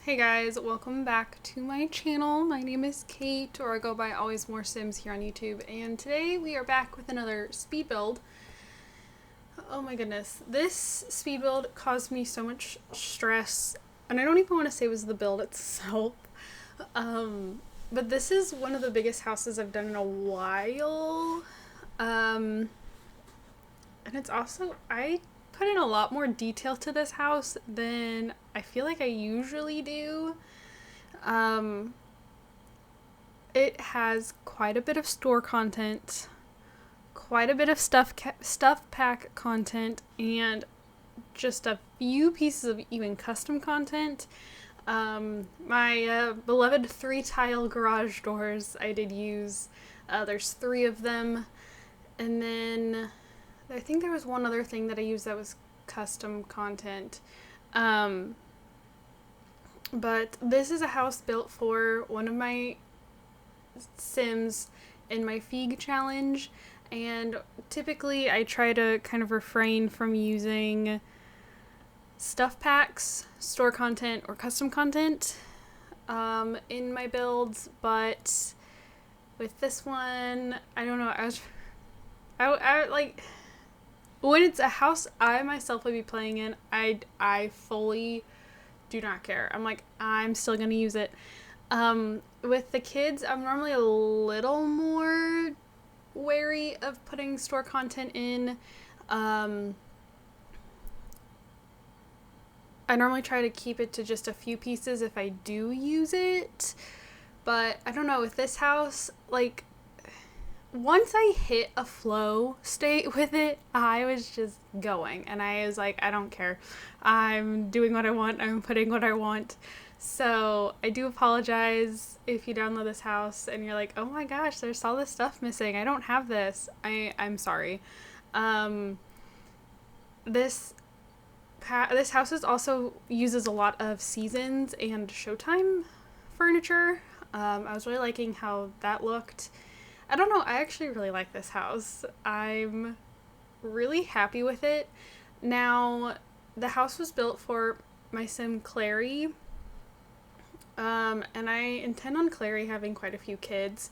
Hey guys, welcome back to my channel. My name is Kate, or I go by AlwaysMoreSims here on YouTube, and today we are back with another speed build. Oh my goodness, this speed build caused me so much stress, and I don't even want to say it was the build itself, but this is one of the biggest houses I've done in a while, and it's also, I put in a lot more detail to this house than I feel like I usually do. It has quite a bit of store content, quite a bit of stuff pack content, and just a few pieces of even custom content. My beloved 3-tile garage doors I did use. There's 3 of them, and then I think there was one other thing that I used that was custom content. But this is a house built for one of my Sims in my Feig challenge, and typically I try to kind of refrain from using stuff packs, store content, or custom content in my builds, but with this one, I don't know, I like, when it's a house I myself would be playing in, I fully do not care. I'm like, I'm still gonna use it. With the kids, I'm normally a little more wary of putting store content in. I normally try to keep it to just a few pieces if I do use it, but I don't know, with this house, like, once I hit a flow state with it, I was just going, and I was like, I don't care. I'm doing what I want. I'm putting what I want. So I do apologize if you download this house and you're like, oh my gosh, there's all this stuff missing. I don't have this. I'm sorry. This house also uses a lot of Seasons and Showtime furniture. I was really liking how that looked. I don't know, I actually really like this house. I'm really happy with it. Now, the house was built for my Sim Clary, and I intend on Clary having quite a few kids.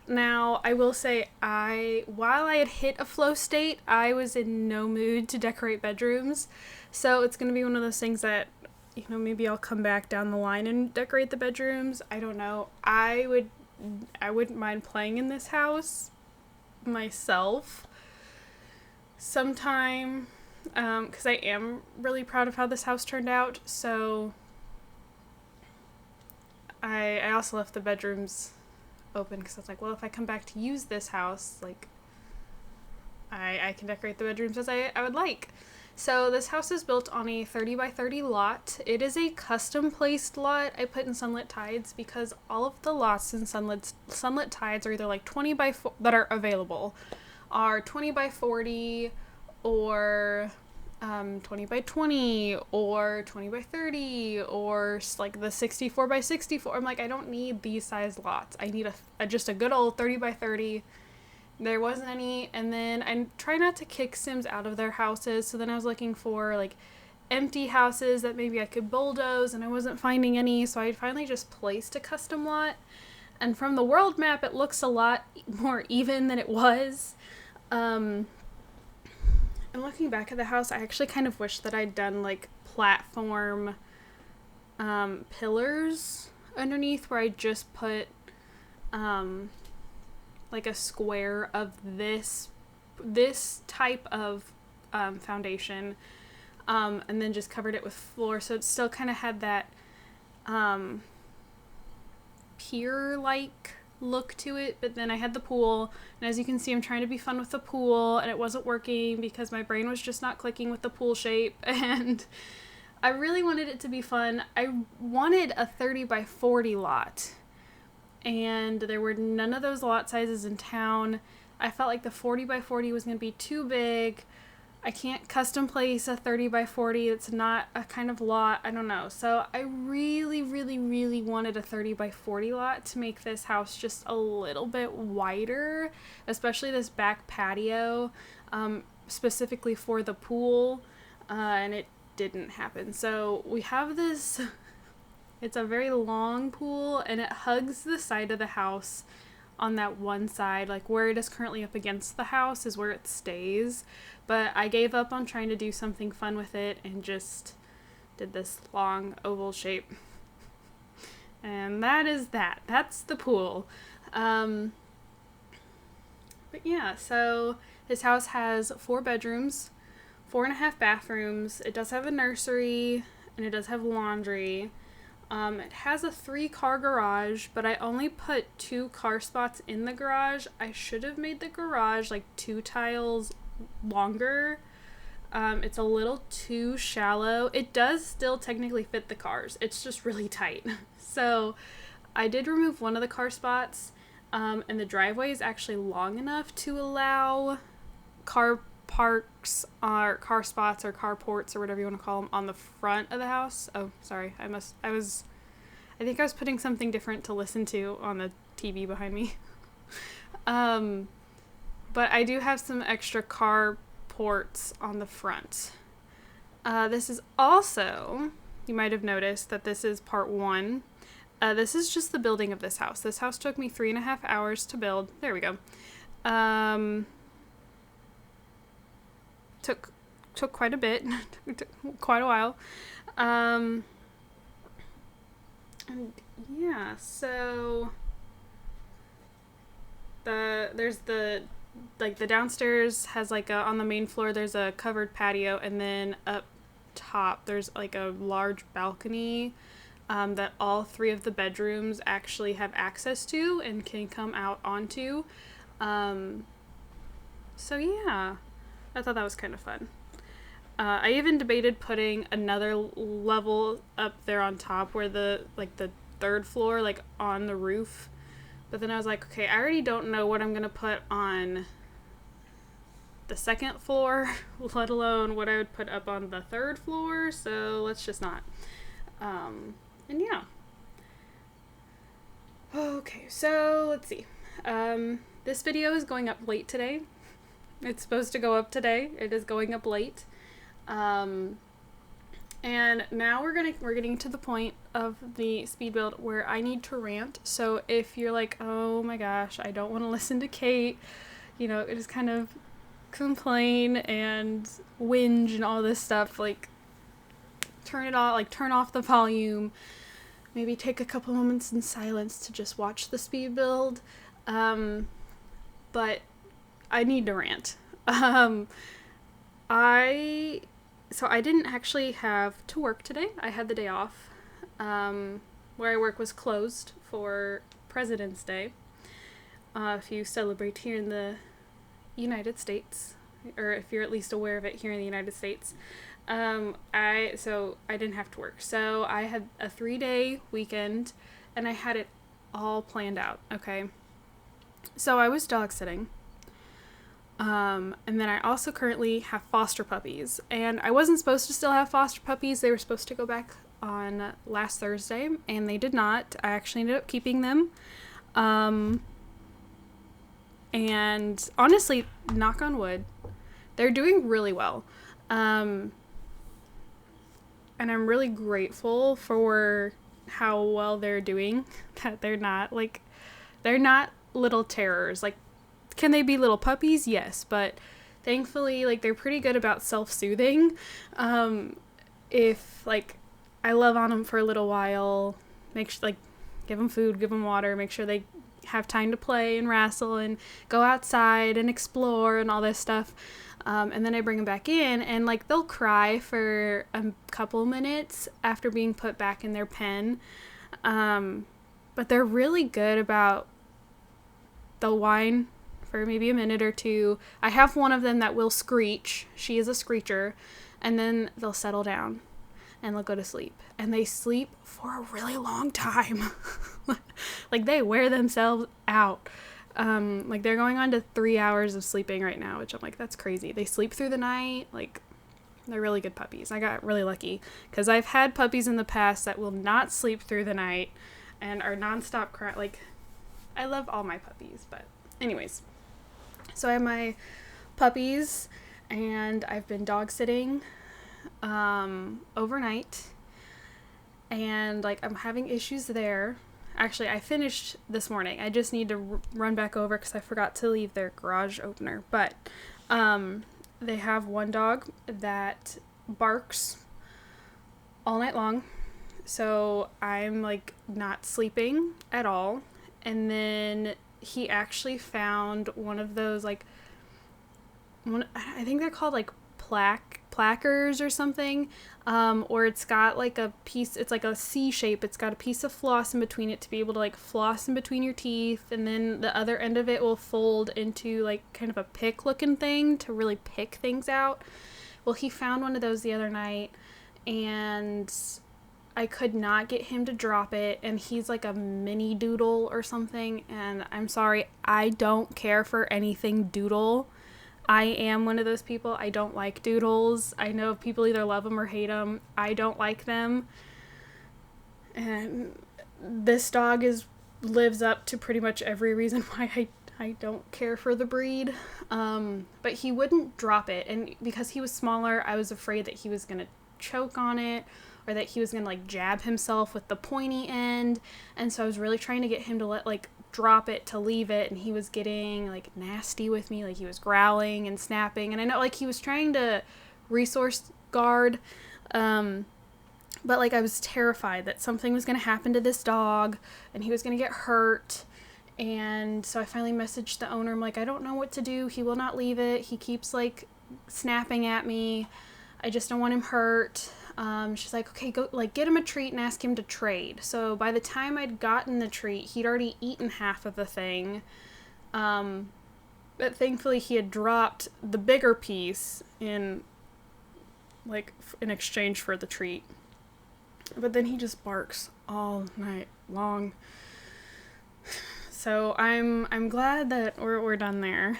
Now, I will say, while I had hit a flow state, I was in no mood to decorate bedrooms, so it's going to be one of those things that, you know, maybe I'll come back down the line and decorate the bedrooms. I don't know. I wouldn't mind playing in this house myself sometime, because I am really proud of how this house turned out. So I also left the bedrooms open because I was like, well, if I come back to use this house, like, I can decorate the bedrooms as I would like. So this house is built on a 30 by 30 lot. It is a custom placed lot I put in Sunlit Tides because all of the lots in Sunlit Tides are either like 20 by 4 that are available are 20 by 40 or 20 by 20 or 20 by 30 or like the 64 by 64. I'm like, I don't need these size lots. I need just a good old 30 by 30. There wasn't any, and then I try not to kick Sims out of their houses, so then I was looking for like empty houses that maybe I could bulldoze, and I wasn't finding any, so I finally just placed a custom lot, and from the world map it looks a lot more even than it was. And looking back at the house, I actually kind of wish that I'd done like platform pillars underneath where I just put like a square of this type of foundation, and then just covered it with floor, so it still kind of had that pier-like look to it. But then I had the pool, and as you can see, I'm trying to be fun with the pool, and it wasn't working because my brain was just not clicking with the pool shape, and I really wanted it to be fun. I wanted a 30 by 40 lot, and there were none of those lot sizes in town. I felt like the 40 by 40 was going to be too big. I can't custom place a 30 by 40. It's not a kind of lot. I don't know. So I really, really, really wanted a 30 by 40 lot to make this house just a little bit wider, especially this back patio, specifically for the pool, and it didn't happen. So we have this It's a very long pool, and it hugs the side of the house on that one side. Like where it is currently up against the house is where it stays. But I gave up on trying to do something fun with it and just did this long oval shape. And that is that. That's the pool. But yeah, so this house has 4 bedrooms, 4.5 bathrooms. It does have a nursery, and it does have laundry. It has a 3-car garage, but I only put 2 car spots in the garage. I should have made the garage like 2 tiles longer. It's a little too shallow. It does still technically fit the cars. It's just really tight. So I did remove one of the car spots, and the driveway is actually long enough to allow car parks or car spots or carports or whatever you want to call them on the front of the house. Oh, sorry. I think I was putting something different to listen to on the TV behind me. But I do have some extra car ports on the front. This is also, you might have noticed that this is part 1. This is just the building of this house. This house took me 3.5 hours to build. There we go. Took quite a bit. Took quite a while. And yeah, so there's the downstairs has like on the main floor there's a covered patio, and then up top there's like a large balcony that all 3 of the bedrooms actually have access to and can come out onto. So yeah, I thought that was kind of fun. I even debated putting another level up there on top where the 3rd floor, like on the roof. But then I was like, okay, I already don't know what I'm going to put on the 2nd floor, let alone what I would put up on the 3rd floor. So let's just not. And yeah. Okay, so let's see. This video is going up late today. It's supposed to go up today. It is going up late. And now we're getting to the point of the speed build where I need to rant. So if you're like, oh my gosh, I don't want to listen to Kate, just kind of complain and whinge and all this stuff, like turn it off, like turn off the volume, maybe take a couple moments in silence to just watch the speed build. But I need to rant. So I didn't actually have to work today. I had the day off. Where I work was closed for President's Day. If you celebrate here in the United States, or if you're at least aware of it here in the United States. I didn't have to work. So I had a 3-day weekend, and I had it all planned out. Okay. So I was dog sitting. And then I also currently have foster puppies, and I wasn't supposed to still have foster puppies. They were supposed to go back on last Thursday, and they did not. I actually ended up keeping them. And honestly, knock on wood, they're doing really well. And I'm really grateful for how well they're doing, that they're not little terrors. Like, can they be little puppies? Yes, but thankfully, like, they're pretty good about self-soothing. If, like, I love on them for a little while, give them food, give them water, make sure they have time to play and wrestle and go outside and explore and all this stuff. And then I bring them back in, and, like, they'll cry for a couple minutes after being put back in their pen. But they're really good about, they'll whine for maybe a minute or two. I have one of them that will screech. She is a screecher. And then they'll settle down and they'll go to sleep. And they sleep for a really long time. Like, they wear themselves out. Like, they're going on to 3 hours of sleeping right now, which I'm like, that's crazy. They sleep through the night. Like, they're really good puppies. I got really lucky because I've had puppies in the past that will not sleep through the night and are nonstop crying. Like, I love all my puppies, but anyways. So I have my puppies, and I've been dog sitting overnight, and like I'm having issues there. Actually, I finished this morning. I just need to run back over because I forgot to leave their garage opener. But they have one dog that barks all night long. So I'm like not sleeping at all. And then he actually found one of those like, I think they're called like plackers or something, or it's got like a piece, it's like a C shape, it's got a piece of floss in between it to be able to like floss in between your teeth, and then the other end of it will fold into like kind of a pick looking thing to really pick things out. Well, he found one of those the other night, and I could not get him to drop it, and he's like a mini doodle or something, and I'm sorry, I don't care for anything doodle. I am one of those people. I don't like doodles. I know people either love them or hate them. I don't like them. And this dog lives up to pretty much every reason why I don't care for the breed. But he wouldn't drop it. And because he was smaller, I was afraid that he was going to choke on it, or that he was going to like jab himself with the pointy end. And so I was really trying to get him to drop it, to leave it, and he was getting like nasty with me, like he was growling and snapping, and I know like he was trying to resource guard, but like I was terrified that something was going to happen to this dog and he was going to get hurt. And so I finally messaged the owner. I'm like, I don't know what to do, he will not leave it, he keeps like snapping at me, I just don't want him hurt. She's like, okay, go like get him a treat and ask him to trade. So by the time I'd gotten the treat, he'd already eaten half of the thing. But thankfully he had dropped the bigger piece in exchange for the treat. But then he just barks all night long. So I'm glad that we're done there.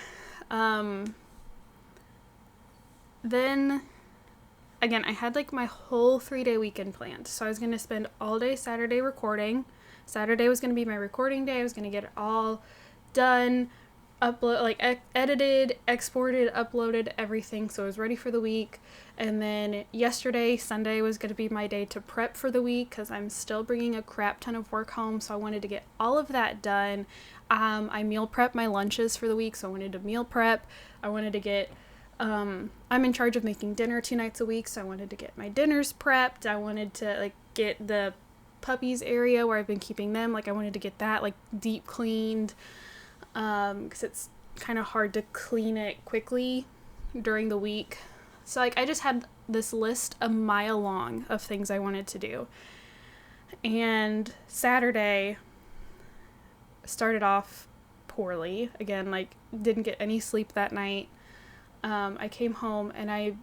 Then again, I had like my whole 3-day weekend planned. So I was going to spend all day Saturday recording. Saturday was going to be my recording day. I was going to get it all done, edited, exported, uploaded, everything. So I was ready for the week. And then yesterday, Sunday, was going to be my day to prep for the week because I'm still bringing a crap ton of work home. So I wanted to get all of that done. I meal prep my lunches for the week. So I wanted to meal prep. I wanted to get... I'm in charge of making dinner 2 nights a week, so I wanted to get my dinners prepped. I wanted to like get the puppies area where I've been keeping them, like I wanted to get that like deep cleaned, because it's kind of hard to clean it quickly during the week. So like I just had this list a mile long of things I wanted to do. And Saturday started off poorly. Again, like didn't get any sleep that night. I came home and I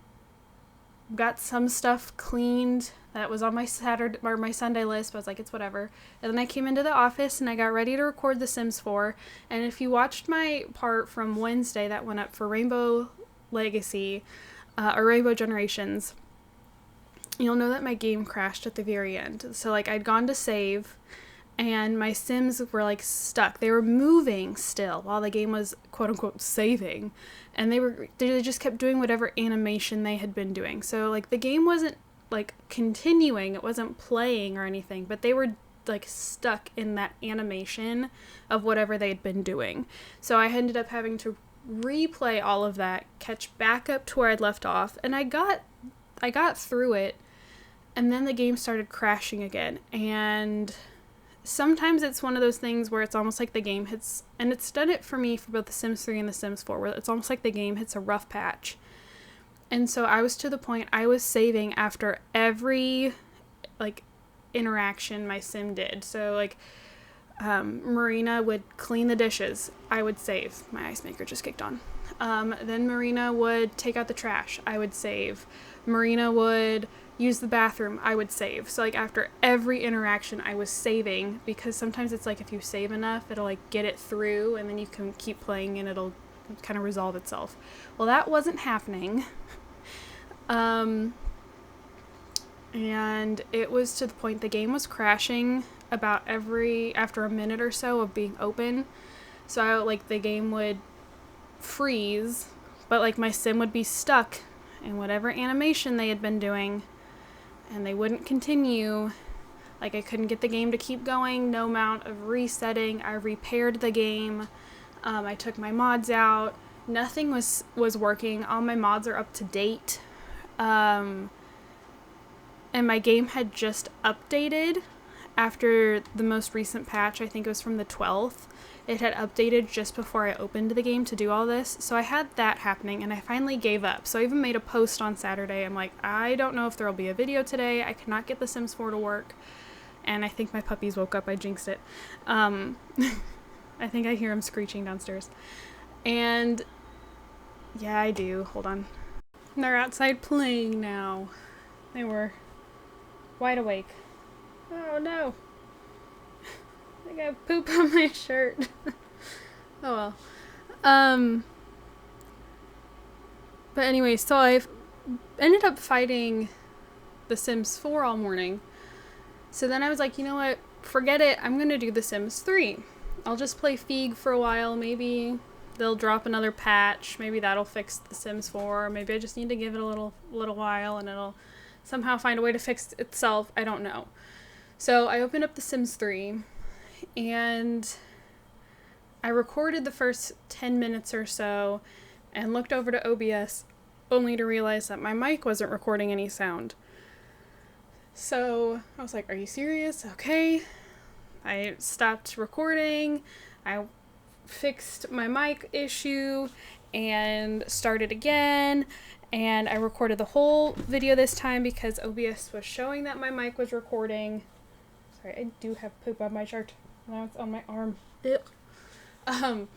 got some stuff cleaned that was on my Saturday or my Sunday list, but I was like, it's whatever. And then I came into the office and I got ready to record The Sims 4. And if you watched my part from Wednesday that went up for Rainbow Legacy, or Rainbow Generations, you'll know that my game crashed at the very end. So like I'd gone to save and my Sims were like stuck. They were moving still while the game was quote unquote saving. And they just kept doing whatever animation they had been doing. So like the game wasn't like continuing, it wasn't playing or anything, but they were like stuck in that animation of whatever they'd been doing. So I ended up having to replay all of that, catch back up to where I'd left off, and I got through it, and then the game started crashing again. And sometimes it's one of those things where it's almost like the game hits, and it's done it for me for both The Sims 3 and The Sims 4, where it's almost like the game hits a rough patch. And so I was to the point I was saving after every like interaction my Sim did. So like Marina would clean the dishes, I would save. My ice maker just kicked on. Then Marina would take out the trash, I would save. Marina would use the bathroom, I would save. So like after every interaction I was saving, because sometimes it's like if you save enough it'll like get it through and then you can keep playing and it'll kind of resolve itself. Well, that wasn't happening. And it was to the point the game was crashing about after a minute or so of being open. So like the game would freeze, but like my Sim would be stuck in whatever animation they had been doing and they wouldn't continue. Like, I couldn't get the game to keep going, no amount of resetting. I repaired the game. I took my mods out. Nothing was working. All my mods are up to date. And my game had just updated after the most recent patch. I think it was from the 12th. It had updated just before I opened the game to do all this. So I had that happening, and I finally gave up. So I even made a post on Saturday. I'm like, I don't know if there will be a video today. I cannot get The Sims 4 to work. And I think my puppies woke up. I jinxed it. I think I hear them screeching downstairs. And yeah, I do. Hold on. They're outside playing now. They were wide awake. Oh no. I got poop on my shirt. Oh well. But anyway, so I've ended up fighting The Sims 4 all morning. So then I was like, you know what? Forget it. I'm going to do The Sims 3. I'll just play Feig for a while. Maybe they'll drop another patch. Maybe that'll fix The Sims 4. Maybe I just need to give it a little while and it'll somehow find a way to fix itself. I don't know. So I opened up The Sims 3 and I recorded the first 10 minutes or so and looked over to OBS only to realize that my mic wasn't recording any sound. So I was like, are you serious? Okay. I stopped recording. I fixed my mic issue and started again. And I recorded the whole video this time because OBS was showing that my mic was recording. Sorry, I do have poop on my shirt. Now it's on my arm. Ew.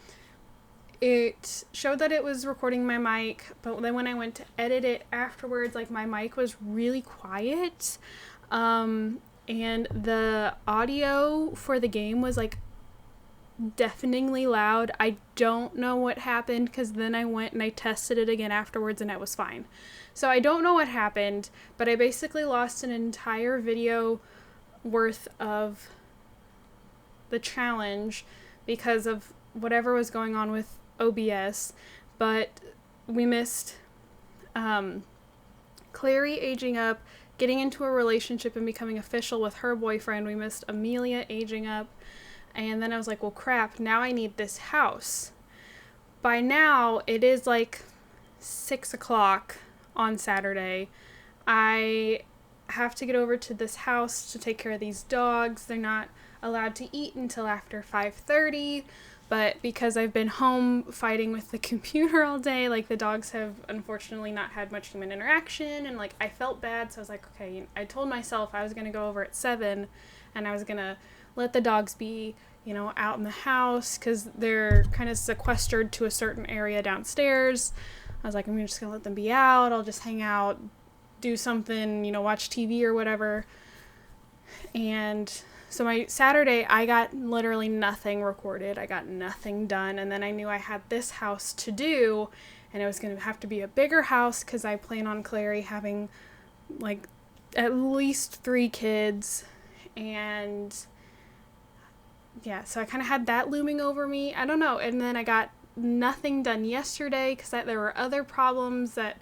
It showed that it was recording my mic, but then when I went to edit it afterwards, like, my mic was really quiet. And the audio for the game was, like, deafeningly loud. I don't know what happened because then I went and I tested it again afterwards and it was fine. So I don't know what happened, but I basically lost an entire video worth of the challenge because of whatever was going on with OBS. But we missed Clary aging up, getting into a relationship and becoming official with her boyfriend. We missed Amelia aging up. And then I was like, well, crap, now I need this house. By now, it is like 6 o'clock on Saturday. I have to get over to this house to take care of these dogs. They're not allowed to eat until after 5:30. But because I've been home fighting with the computer all day, like, the dogs have unfortunately not had much human interaction. And, like, I felt bad. So I was like, okay, I told myself I was going to go over at 7 and I was going to let the dogs be, you know, out in the house because they're kind of sequestered to a certain area downstairs. I was like, I'm just going to let them be out. I'll just hang out, do something, you know, watch TV or whatever. And so my Saturday, I got literally nothing recorded. I got nothing done. And then I knew I had this house to do, and it was going to have to be a bigger house because I plan on Clary having, like, at least 3 kids. And yeah, so I kind of had that looming over me. I don't know. And then I got nothing done yesterday because there were other problems that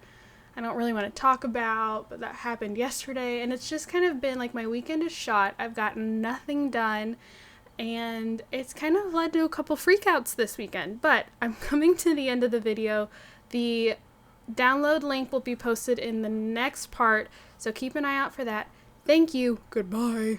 I don't really want to talk about, but that happened yesterday. And it's just kind of been like my weekend is shot. I've gotten nothing done. And it's kind of led to a couple freakouts this weekend. But I'm coming to the end of the video. The download link will be posted in the next part. So keep an eye out for that. Thank you. Goodbye.